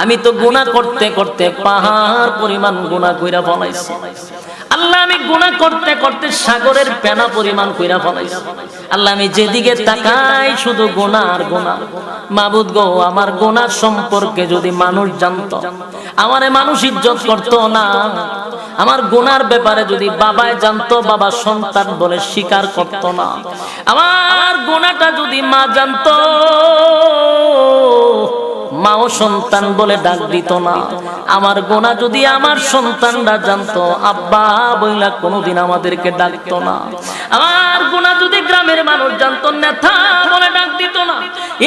আমি তো গুনাহ করতে করতে পাহাড় পরিমাণ গুনাহ কইরা ফলাইছি। আল্লাহ আমি গুনাহ করতে করতে সাগরের পেনা পরিমাণ কইরা ফলাইছি। আল্লাহ আমি যেদিকে তাকাই শুধু গুনাহ আর গুনাহ। মাবুদ গো, আমার গুনাহ সম্পর্কে যদি মানুষ জানতো, আমারে মানুষ ইজ্জত করতো না। আমার গুনার ব্যাপারে যদি বাবায় জানতো, বাবা সন্তান বলে স্বীকার করতো না। আমার গুনাহটা যদি মা জানতো, মাও সন্তান বলে ডাক দিত না। আমার গুনাহ যদি আমার সন্তানরা জানতো, আব্বা বইলা কোনোদিন আমাদেরকে ডাকতো না। আমার গুনাহ যদি গ্রামের মানুষ জানতো, নেতা বলে ডাক দিত না।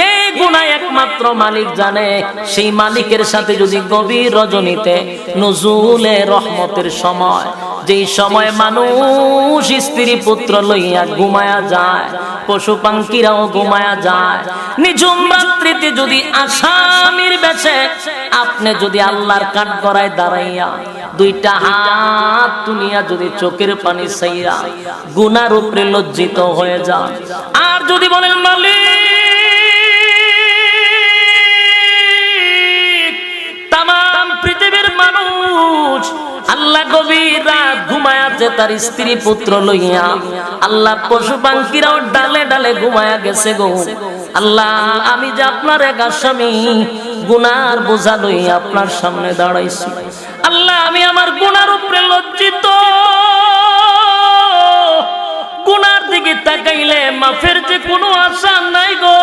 এই গুনাহ একমাত্র মালিক জানে। সেই মালিকের সাথে যদি গভীর রজনীতে নজুলে রহমতের সময়, যেই সময় মানুষ স্ত্রী পুত্র লইয়া ঘুমায়া যায়, পশু পাখিরাও ঘুমায়া যায়, নিঝুম রাত্রিতে যদি আসামির বেশে আপনি যদি আল্লাহর কাঠগড়ায় দাঁড়াইয়া দুইটা হাত তুলিয়া যদি চোখের পানি ছাইরা গুনার উপরে লজ্জিত হয়ে যান, আর যদি বলেন মালিক, তামাম পৃথিবীর মানুষ আল্লাহ গভীর রাত ঘুমায়াছে তার স্ত্রী পুত্র লইয়া, আল্লাহ পশু পাখিরাও ডালে ডালে ঘুমায়া গেছে গো, আল্লাহ আমি যে আপনার এক আসামি, গুনার বোঝা লইয়া আপনার সামনে দাঁড়াইছি, আল্লাহ আমি আমার গুনার উপরে লজ্জিত। গুনার দিকে তাকাইলে মাফের যে কোনো আশা নাই গো।